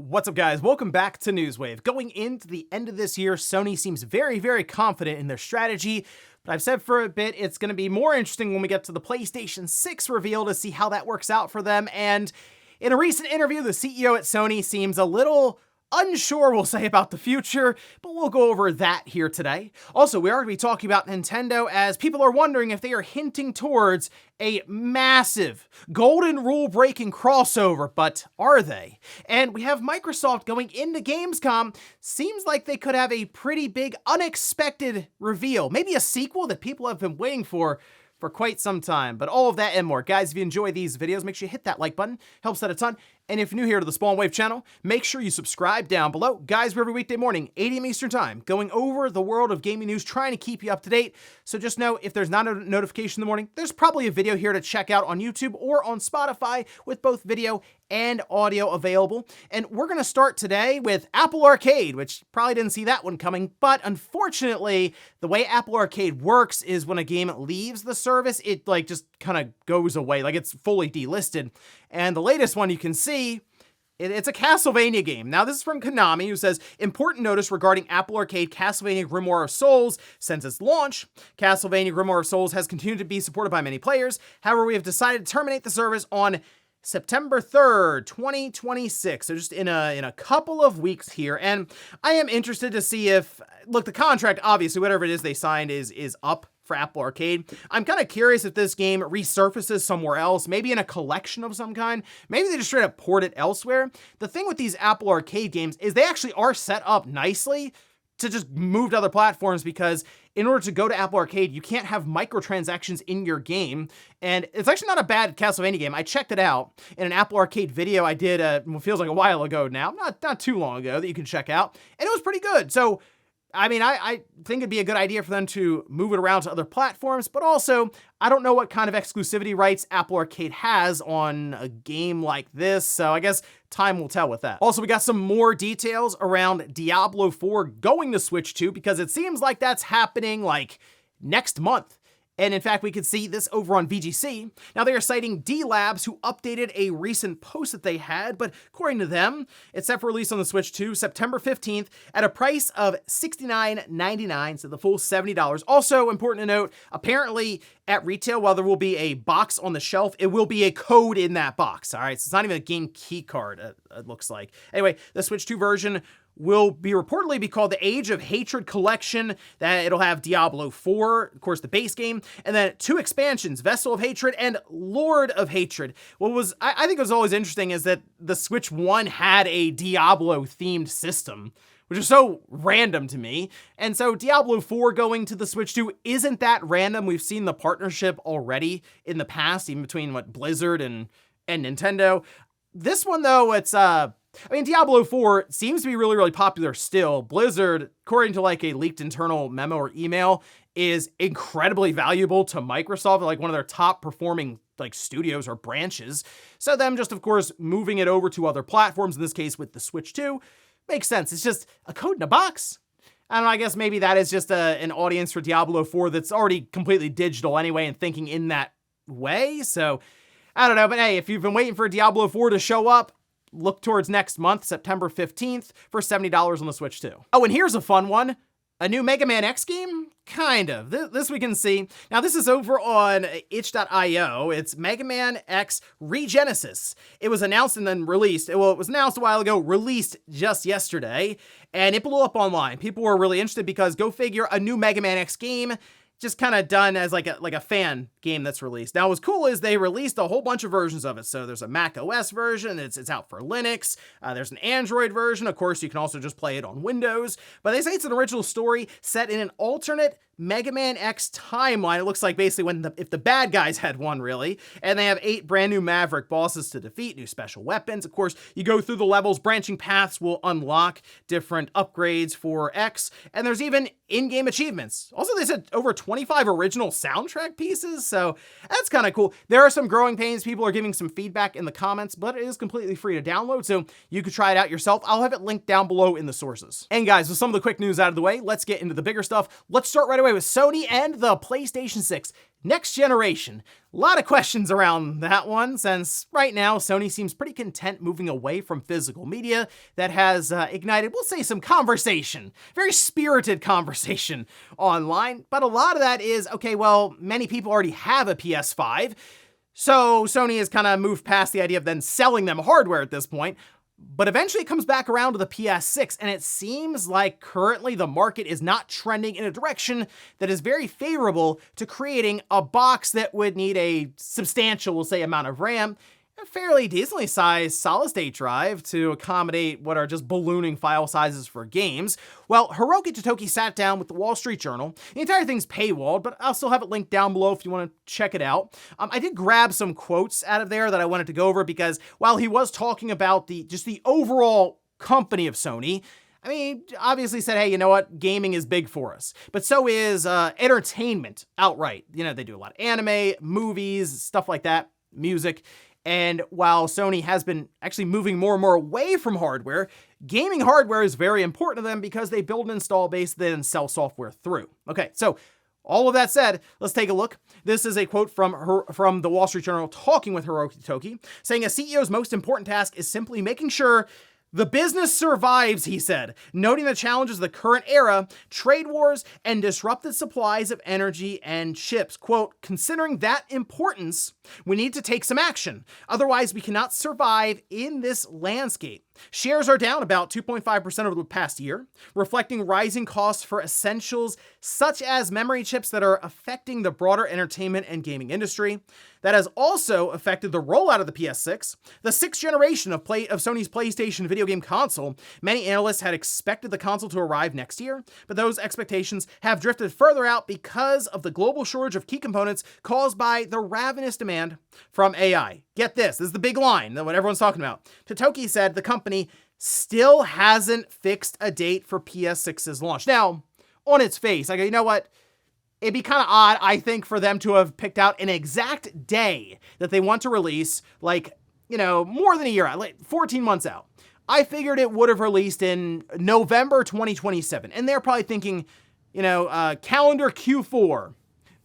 What's up, guys? Welcome back to Newswave. Going into the end of this year, Sony seems very confident in their strategy, but I've said for a bit it's going to be more interesting when we get to the PlayStation 6 reveal to see how that works out for them. And in a recent interview, the CEO at Sony seems a little unsure, we'll say, about the future, but we'll go over that here today. Also, we are going to be talking about Nintendo, as people are wondering if they are hinting towards a massive golden rule breaking crossover, but are they? And we have Microsoft going into Gamescom. Seems like they could have a pretty big unexpected reveal, maybe a sequel that people have been waiting for quite some time. But all of that and more. Guys, if you enjoy these videos, make sure you hit that like button. Helps out a ton. And if you're new here to the Spawn Wave channel, make sure you subscribe down below. Guys, we're every weekday morning, 8 a.m. Eastern time, going over the world of gaming news, trying to keep you up to date. So just know, if there's not a notification in the morning, there's probably a video here to check out on YouTube or on Spotify with both video and audio available. And we're going to start today with Apple Arcade, which probably didn't see that one coming. But unfortunately, the way Apple Arcade works is when a game leaves the service, it just kind of goes away, like it's fully delisted. And the latest one you can see, it's a Castlevania game. Now, this is from Konami, who says, important notice regarding Apple Arcade Castlevania Grimoire of Souls. Since its launch, Castlevania Grimoire of Souls has continued to be supported by many players. However, we have decided to terminate the service on September 3rd, 2026. So just in a couple of weeks here. And I am interested to see if, look, the contract, obviously, whatever it is they signed is up for Apple Arcade. I'm kind of curious if this game resurfaces somewhere else, maybe in a collection of some kind. Maybe they just straight up port it elsewhere. The thing with these Apple Arcade games is they actually are set up nicely to just move to other platforms, because in order to go to Apple Arcade, you can't have microtransactions in your game. And it's actually not a bad Castlevania game. I checked it out in an Apple Arcade video I did, what feels like a while ago now, not too long ago, that you can check out. And it was pretty good. So, I mean, I think it'd be a good idea for them to move it around to other platforms, but also, I don't know what kind of exclusivity rights Apple Arcade has on a game like this, so I guess time will tell with that. Also, we got some more details around Diablo 4 going to Switch 2, because it seems like that's happening like next month. And in fact, we could see this over on VGC. Now, they are citing D-Labs, who updated a recent post that they had, but according to them, it's set for release on the Switch 2, September 15th, at a price of $69.99, so the full $70. Also, important to note, apparently at retail, while there will be a box on the shelf, it will be a code in that box, all right? So it's not even a game key card, it looks like. Anyway, the Switch 2 version will reportedly be called the Age of Hatred Collection. That it'll have Diablo 4, of course, the base game, and then 2 expansions, Vessel of Hatred and Lord of Hatred. What was, I think was always interesting is that the Switch 1 had a Diablo-themed system, which is so random to me. And so Diablo 4 going to the Switch 2 isn't that random. We've seen the partnership already in the past, even between Blizzard and Nintendo. This one, though, it's I mean, Diablo 4 seems to be really popular still. Blizzard, according to like a leaked internal memo or email, is incredibly valuable to Microsoft, like one of their top performing like studios or branches. So them just, of course, moving it over to other platforms, in this case with the Switch 2, makes sense. It's just a code in a box. I don't know, I guess maybe that is just an audience for Diablo 4 that's already completely digital anyway and thinking in that way. So I don't know, but hey, if you've been waiting for Diablo 4 to show up, look towards next month, September 15th, for $70 on the Switch 2. Oh, and here's a fun one. A new Mega Man X game? Kind of. This we can see. Now, this is over on itch.io. It's Mega Man X Regenesis. It was announced and then released. Well, it was announced a while ago, released just yesterday, and it blew up online. People were really interested because, go figure, a new Mega Man X game just kind of done as like a fan game that's released. Now, what's cool is they released a whole bunch of versions of it. So there's a Mac OS version, it's out for Linux. There's an Android version. Of course, you can also just play it on Windows. But they say it's an original story set in an alternate Mega Man X timeline. It looks like basically if the bad guys had won, really. And they have 8 brand new Maverick bosses to defeat, new special weapons. Of course, you go through the levels, branching paths will unlock different upgrades for X. And there's even in-game achievements. Also, they said over 25 original soundtrack pieces, so that's kind of cool. There are some growing pains. People are giving some feedback in the comments, but it is completely free to download, so you could try it out yourself. I'll have it linked down below in the sources. And guys, with some of the quick news out of the way, let's get into the bigger stuff. Let's start right away away with Sony and the PlayStation 6 next generation. A lot of questions around that one, since right now Sony seems pretty content moving away from physical media that has ignited, we'll say, some conversation, very spirited conversation online. But a lot of that is, okay, well, many people already have a PS5, so Sony has kind of moved past the idea of then selling them hardware at this point. But eventually it comes back around to the PS6, and it seems like currently the market is not trending in a direction that is very favorable to creating a box that would need a substantial, we'll say, amount of RAM, a fairly decently sized solid-state drive to accommodate what are just ballooning file sizes for games. Well, Hiroki Totoki sat down with the Wall Street Journal. The entire thing's paywalled, but I'll still have it linked down below if you want to check it out. I did grab some quotes out of there that I wanted to go over because while he was talking about the overall company of Sony, I mean, obviously said, hey, you know what? Gaming is big for us. But so is entertainment outright. You know, they do a lot of anime, movies, stuff like that, music. And while Sony has been actually moving more and more away from hardware, gaming hardware is very important to them because they build an install base that then sell software through. Okay, so all of that said, let's take a look. This is a quote from the Wall Street Journal talking with Hiroki Totoki, saying a CEO's most important task is simply making sure the business survives, he said, noting the challenges of the current era, trade wars, and disrupted supplies of energy and chips. Quote, considering that importance, we need to take some action. Otherwise, we cannot survive in this landscape. Shares are down about 2.5% over the past year, reflecting rising costs for essentials such as memory chips that are affecting the broader entertainment and gaming industry. That has also affected the rollout of the PS6, the sixth generation of Sony's PlayStation video game console. Many analysts had expected the console to arrive next year, but those expectations have drifted further out because of the global shortage of key components caused by the ravenous demand from AI. Get this is the big line, what everyone's talking about. Totoki said the company still hasn't fixed a date for PS6's launch. Now, on its face, I go, you know what? It'd be kind of odd, I think, for them to have picked out an exact day that they want to release, like, you know, more than a year out, like 14 months out. I figured it would have released in November 2027. And they're probably thinking, you know, calendar Q4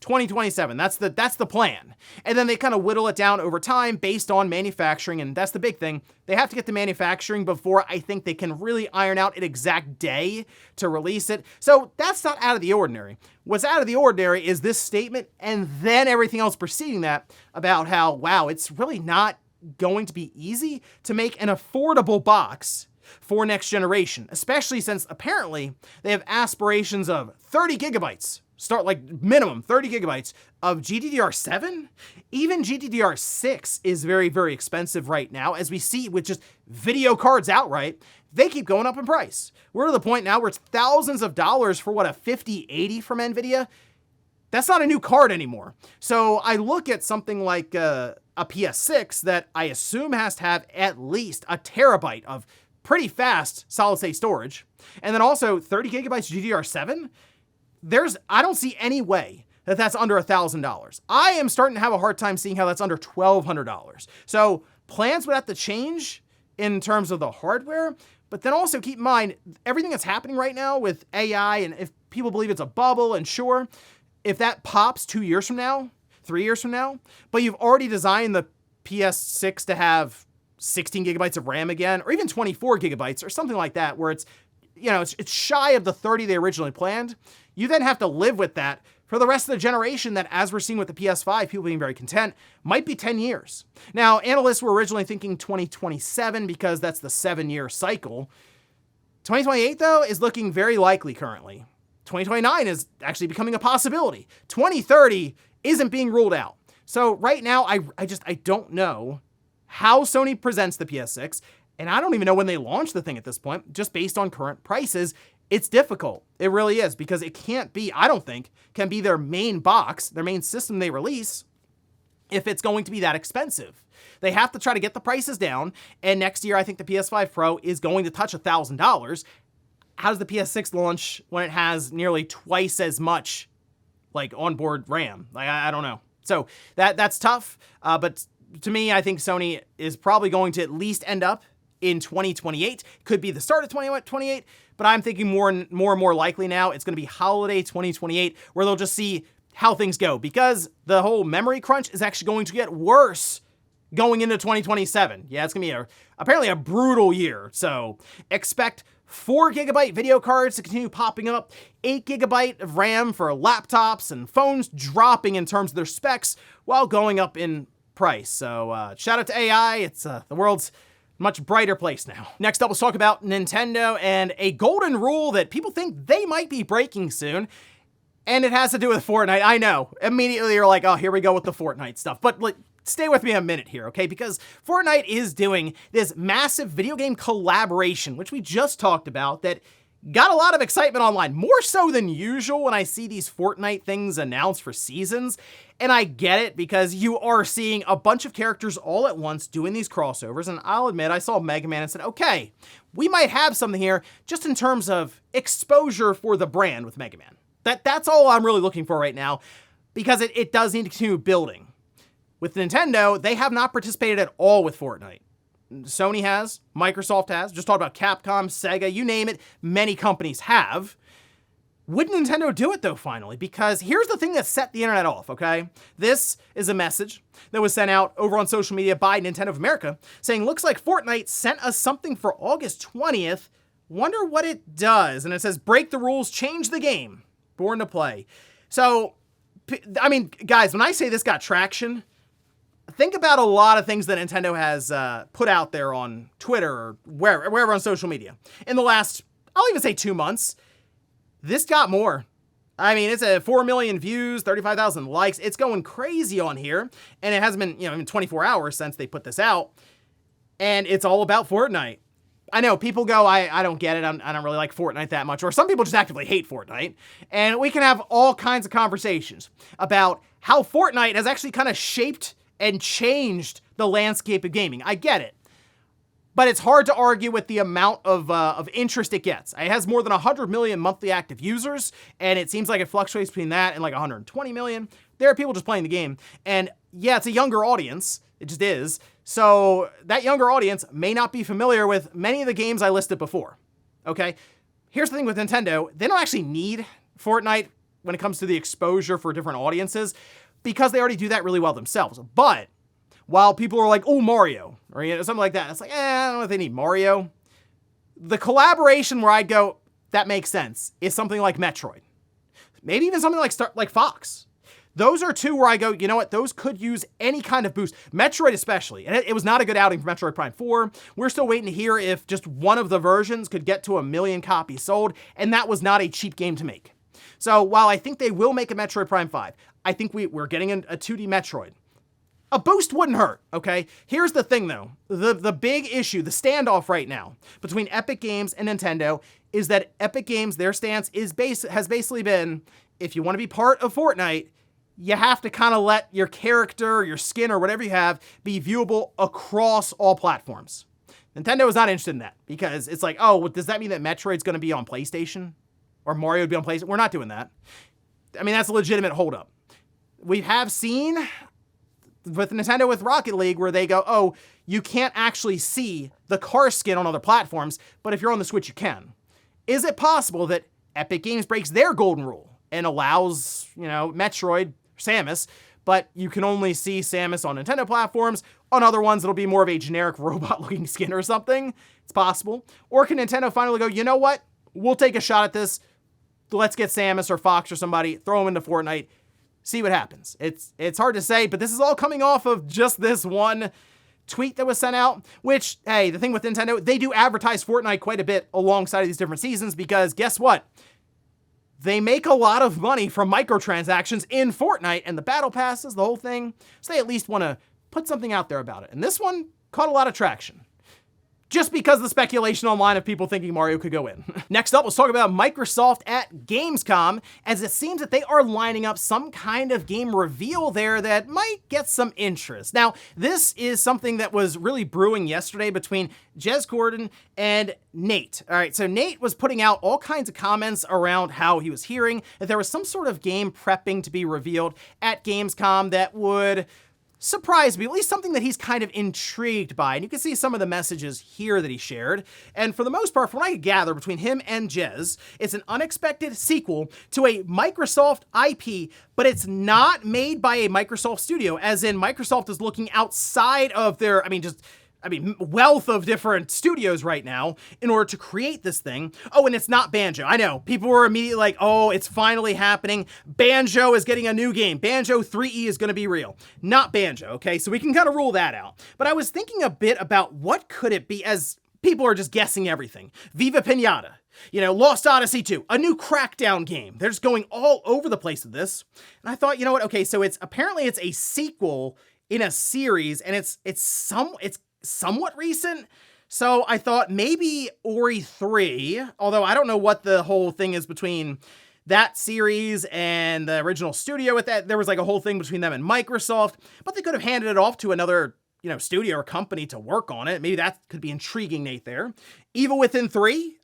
2027. That's the plan. And then they kind of whittle it down over time based on manufacturing. And that's the big thing. They have to get the manufacturing before I think they can really iron out an exact day to release it. So that's not out of the ordinary. What's out of the ordinary is this statement and then everything else preceding that about how, wow, it's really not going to be easy to make an affordable box for next generation, especially since apparently they have aspirations of 30 gigabytes. Start like minimum 30 gigabytes of GDDR7. Even GDDR6 is very, very expensive right now, as we see with just video cards outright. They keep going up in price. We're to the point now where it's thousands of dollars for what, a 5080 from NVIDIA? That's not a new card anymore. So I look at something like a PS6 that I assume has to have at least a terabyte of pretty fast solid-state storage, and then also 30 gigabytes GDDR7. I don't see any way that that's under $1,000. I am starting to have a hard time seeing how that's under $1,200. So plans would have to change in terms of the hardware, but then also keep in mind everything that's happening right now with AI, and if people believe it's a bubble, and sure, if that pops 2 years from now, 3 years from now, but you've already designed the PS6 to have 16 gigabytes of RAM again, or even 24 gigabytes or something like that, where it's, you know, it's shy of the 30 they originally planned. You then have to live with that for the rest of the generation that, as we're seeing with the PS5, people being very content, might be 10 years. Now, analysts were originally thinking 2027 because that's the 7-year cycle. 2028, though, is looking very likely currently. 2029 is actually becoming a possibility. 2030 isn't being ruled out. So right now, I don't know how Sony presents the PS6, and I don't even know when they launch the thing at this point, just based on current prices. It's difficult. It really is, because it can't be, I don't think, can be their main box, their main system they release, if it's going to be that expensive. They have to try to get the prices down, and next year I think the PS5 Pro is going to touch $1,000. How does the PS6 launch when it has nearly twice as much, like, onboard RAM? Like, I don't know. So that's tough, but to me, I think Sony is probably going to at least end up in 2028. Could be the start of 2028, but I'm thinking more and more likely now it's going to be holiday 2028, where they'll just see how things go, because the whole memory crunch is actually going to get worse going into 2027. Yeah, it's going to be apparently a brutal year. So expect 4 GB video cards to continue popping up, 8 GB of RAM for laptops and phones dropping in terms of their specs while going up in price. So shout out to AI. It's the world's much brighter place now. Next up, let's talk about Nintendo and a golden rule that people think they might be breaking soon. And it has to do with Fortnite. I know. Immediately you're like, oh, here we go with the Fortnite stuff. But stay with me a minute here, okay? Because Fortnite is doing this massive video game collaboration, which we just talked about, that got a lot of excitement online, more so than usual when I see these Fortnite things announced for seasons. And I get it, because you are seeing a bunch of characters all at once doing these crossovers. And I'll admit, I saw Mega Man and said, okay, we might have something here just in terms of exposure for the brand with Mega Man. That's all I'm really looking for right now, because it does need to continue building. With Nintendo, they have not participated at all with Fortnite. Sony has, Microsoft has, just talked about Capcom, Sega, you name it, many companies have. Would Nintendo do it though, finally? Because here's the thing that set the internet off, okay? This is a message that was sent out over on social media by Nintendo of America saying, looks like Fortnite sent us something for August 20th. Wonder what it does. And it says, break the rules, change the game. Born to play. So, I mean, guys, when I say this got traction, think about a lot of things that Nintendo has put out there on Twitter or wherever on social media. In the last, I'll even say 2 months, this got more. I mean, it's at 4 million views, 35,000 likes. It's going crazy on here. And it hasn't been, even 24 hours since they put this out. And it's all about Fortnite. I know people go, I don't get it. I don't really like Fortnite that much. Or some people just actively hate Fortnite. And we can have all kinds of conversations about how Fortnite has actually kind of shaped and changed the landscape of gaming. I get it. But it's hard to argue with the amount of interest it gets. It has more than 100 million monthly active users, and it seems like it fluctuates between that and like 120 million. There are people just playing the game. And yeah, it's a younger audience. It just is. So that younger audience may not be familiar with many of the games I listed before. Okay? Here's the thing with Nintendo. They don't actually need Fortnite when it comes to the exposure for different audiences, because they already do that really well themselves. But while people are like, oh, Mario, or something like that, it's like, I don't know if they need Mario. The collaboration where I'd go, that makes sense, is something like Metroid. Maybe even something like Fox. Those are two where I go, you know what, those could use any kind of boost. Metroid especially. And it was not a good outing for Metroid Prime 4. We're still waiting to hear if just one of the versions could get to 1 million copies sold, and that was not a cheap game to make. So while I think they will make a Metroid Prime 5, I think we're getting a 2D Metroid. A boost wouldn't hurt, okay? Here's the thing though. The big issue, the standoff right now between Epic Games and Nintendo is that Epic Games, their stance has basically been, if you want to be part of Fortnite, you have to kind of let your character, your skin, or whatever you have be viewable across all platforms. Nintendo is not interested in that, because it's like, oh, does that mean that Metroid's going to be on PlayStation? Or Mario would be on PlayStation? We're not doing that. I mean, that's a legitimate holdup. We have seen with Nintendo with Rocket League where they go, oh, you can't actually see the car skin on other platforms, but if you're on the Switch, you can. Is it possible that Epic Games breaks their golden rule and allows, Metroid, Samus, but you can only see Samus on Nintendo platforms? On other ones, it'll be more of a generic robot-looking skin or something. It's possible. Or can Nintendo finally go, you know what? We'll take a shot at this. Let's get Samus or Fox or somebody, throw them into Fortnite, see what happens. It's hard to say, but this is all coming off of just this one tweet that was sent out, which, hey, the thing with Nintendo, they do advertise Fortnite quite a bit alongside of these different seasons, because guess what? They make a lot of money from microtransactions in Fortnite and the battle passes, the whole thing. So they at least want to put something out there about it. And this one caught a lot of traction, just because of the speculation online of people thinking Mario could go in. Next up, let's talk about Microsoft at Gamescom, as it seems that they are lining up some kind of game reveal there that might get some interest. Now, this is something that was really brewing yesterday between Jez Corden and Nate. All right, so Nate was putting out all kinds of comments around how he was hearing that there was some sort of game prepping to be revealed at Gamescom that would surprised me, at least something that he's kind of intrigued by. And you can see some of the messages here that he shared. And for the most part, from what I could gather between him and Jez, it's an unexpected sequel to a Microsoft IP, but it's not made by a Microsoft studio, as in Microsoft is looking outside of their, wealth of different studios right now in order to create this thing. Oh, and it's not Banjo. I know, people were immediately like, oh, it's finally happening. Banjo is getting a new game. Banjo 3E is going to be real. Not Banjo, okay? So we can kind of rule that out. But I was thinking a bit about what could it be, as people are just guessing everything. Viva Pinata. Lost Odyssey 2, a new Crackdown game. They're just going all over the place with this. And I thought, you know what? Okay, so it's a sequel in a series, and it's somewhat recent. So I thought maybe Ori 3, although I don't know what the whole thing is between that series and the original studio with that. There was like a whole thing between them and Microsoft, but they could have handed it off to another, studio or company to work on it. Maybe that could be intriguing, Nate, there. Evil Within 3,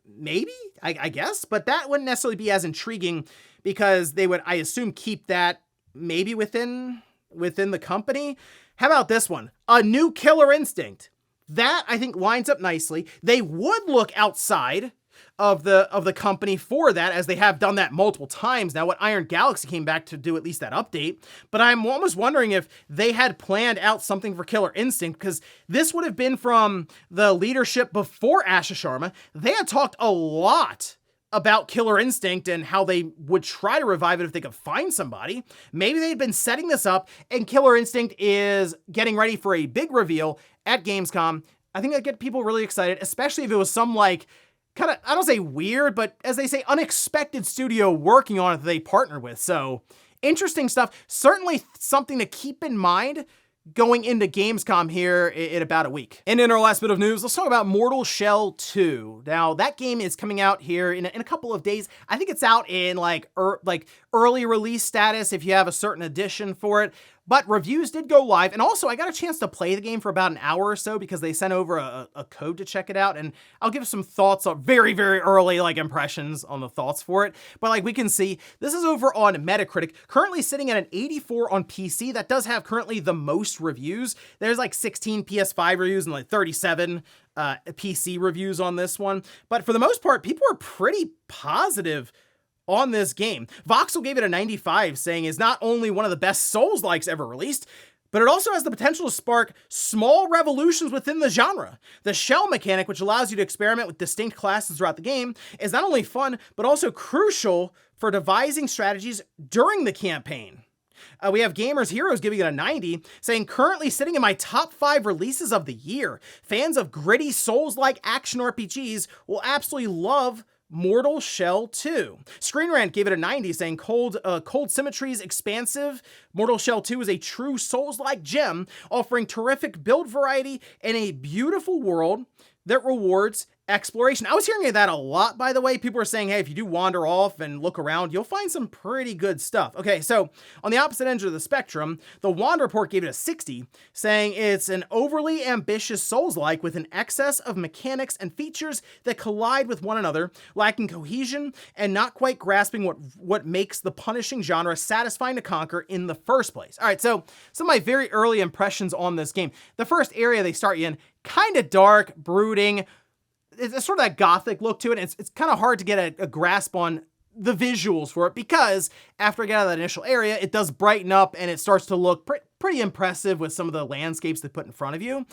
maybe, I guess, but that wouldn't necessarily be as intriguing because they would, I assume, keep that maybe within the company. How about this one? A new Killer Instinct. That, I think, lines up nicely. They would look outside of the company for that, as they have done that multiple times now. What Iron Galaxy came back to do at least that update. But I'm almost wondering if they had planned out something for Killer Instinct, because this would have been from the leadership before Asha Sharma. They had talked a lot about Killer Instinct and how they would try to revive it if they could find somebody. Maybe they'd been setting this up, and Killer Instinct is getting ready for a big reveal at Gamescom. I think that'd get people really excited, especially if it was some kind of, I don't say weird, but as they say, unexpected studio working on it that they partnered with. So interesting stuff. Certainly something to keep in mind going into Gamescom here in about a week. And in our last bit of news, let's talk about Mortal Shell 2. Now, that game is coming out here in a couple of days. I think it's out in early release status if you have a certain edition for it. But reviews did go live, and also I got a chance to play the game for about an hour or so because they sent over a code to check it out, and I'll give some thoughts on very, very early impressions on the thoughts for it. But we can see, this is over on Metacritic, currently sitting at an 84 on PC. That does have currently the most reviews. There's 16 PS5 reviews and 37 PC reviews on this one. But for the most part, people are pretty positive on this game. Voxel gave it a 95, saying it's not only one of the best Souls-likes ever released, but it also has the potential to spark small revolutions within the genre. The shell mechanic, which allows you to experiment with distinct classes throughout the game, is not only fun, but also crucial for devising strategies during the campaign. We have Gamers Heroes giving it a 90, saying currently sitting in my top 5 releases of the year. Fans of gritty Souls-like action RPGs will absolutely love Mortal Shell 2. Screen Rant gave it a 90, saying Cold Symmetry's expansive Mortal Shell 2 is a true Souls-like gem, offering terrific build variety and a beautiful world that rewards exploration. I was hearing that a lot, by the way. People were saying, hey, if you do wander off and look around, you'll find some pretty good stuff. Okay, so on the opposite end of the spectrum, the Wander Report gave it a 60, saying it's an overly ambitious Souls-like with an excess of mechanics and features that collide with one another, lacking cohesion and not quite grasping what makes the punishing genre satisfying to conquer in the first place. All right, so some of my very early impressions on this game. The first area they start you in, kind of dark, brooding. It's sort of that gothic look to it. And it's kind of hard to get a grasp on the visuals for it, because after I get out of that initial area, it does brighten up and it starts to look pretty impressive with some of the landscapes they put in front of you.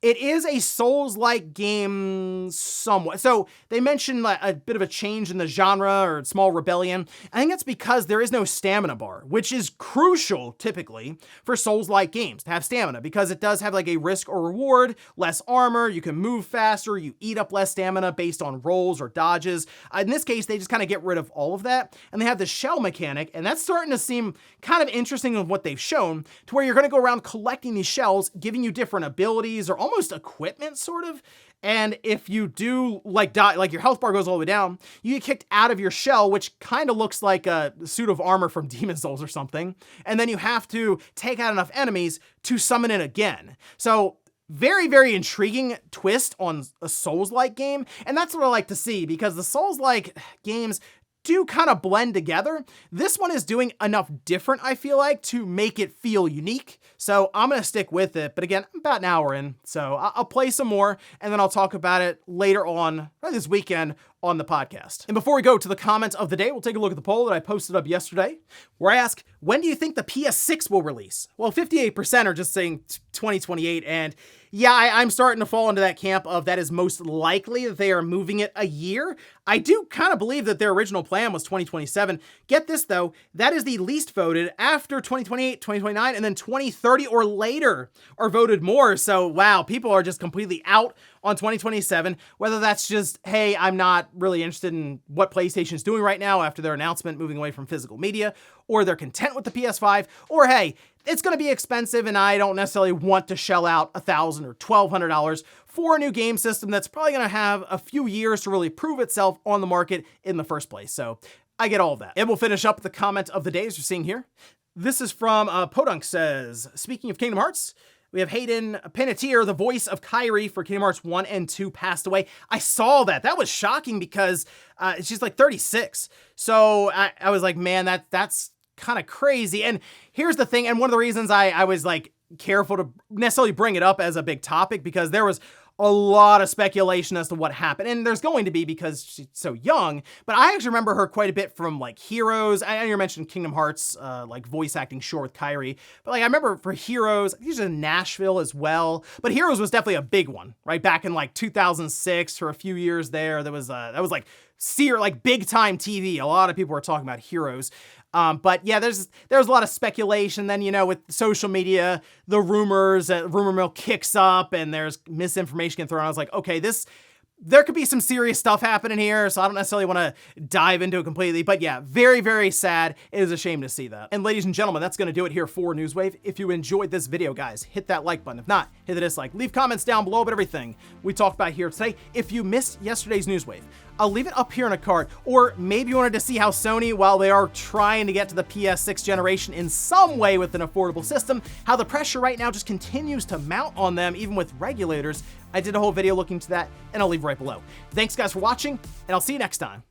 It is a Souls-like game somewhat. So they mentioned a bit of a change in the genre or small rebellion. I think that's because there is no stamina bar, which is crucial typically for Souls-like games to have stamina, because it does have a risk or reward, less armor, you can move faster, you eat up less stamina based on rolls or dodges. In this case, they just kind of get rid of all of that, and they have the shell mechanic, and that's starting to seem kind of interesting of what they've shown, to where you're going to go around collecting these shells, giving you different abilities or almost equipment sort of. And if you do die, your health bar goes all the way down, you get kicked out of your shell, which kind of looks like a suit of armor from Demon's Souls or something. And then you have to take out enough enemies to summon it again. So very, very intriguing twist on a Souls-like game. And that's what I like to see, because the Souls-like games do kind of blend together. This one is doing enough different, I feel like, to make it feel unique. So I'm going to stick with it. But again, I'm about an hour in, so I'll play some more and then I'll talk about it later on this weekend on the podcast. And before we go to the comments of the day, we'll take a look at the poll that I posted up yesterday, where I ask, when do you think the PS6 will release? Well, 58% are just saying 2028, and yeah, I'm starting to fall into that camp of that is most likely that they are moving it a year. I do kind of believe that their original plan was 2027. Get this though, that is the least voted. After 2028, 2029, and then 2030 or later are voted more. So wow, people are just completely out on 2027, whether that's just, hey, I'm not really interested in what PlayStation is doing right now after their announcement moving away from physical media, or they're content with the PS5, or hey, it's going to be expensive and I don't necessarily want to shell out $1,000 or $1,200 for a new game system that's probably going to have a few years to really prove itself on the market in the first place. So I get all of that. And we'll finish up the comment of the day as you're seeing here. This is from Podunk says, speaking of Kingdom Hearts, we have Hayden Panettiere, the voice of Kairi for Kingdom Hearts 1 and 2, passed away. I saw that. That was shocking because she's like 36. So I was like, man, that's kind of crazy. And here's the thing, and one of the reasons I was like careful to necessarily bring it up as a big topic, because there was a lot of speculation as to what happened, and there's going to be because she's so young, but I actually remember her quite a bit from like Heroes. I know you mentioned Kingdom Hearts, like voice acting, sure, with Kairi, but like I remember for Heroes, I think she's in Nashville as well, but Heroes was definitely a big one, right? Back in like 2006 for a few years there, that was like big time TV. A lot of people were talking about Heroes. But yeah, there's a lot of speculation. Then, you know, with social media, the rumors, rumor mill kicks up and there's misinformation getting thrown. I was like, okay, there could be some serious stuff happening here, so I don't necessarily want to dive into it completely. But yeah, very, very sad. It is a shame to see that. And ladies and gentlemen, that's going to do it here for Newswave. If you enjoyed this video, guys, hit that like button. If not, hit the dislike. Leave comments down below about everything we talked about here today. If you missed yesterday's Newswave, I'll leave it up here in a card. Or maybe you wanted to see how Sony, while they are trying to get to the PS6 generation in some way with an affordable system, how the pressure right now just continues to mount on them, even with regulators. I did a whole video looking to that, and I'll leave right below. Thanks guys for watching, and I'll see you next time.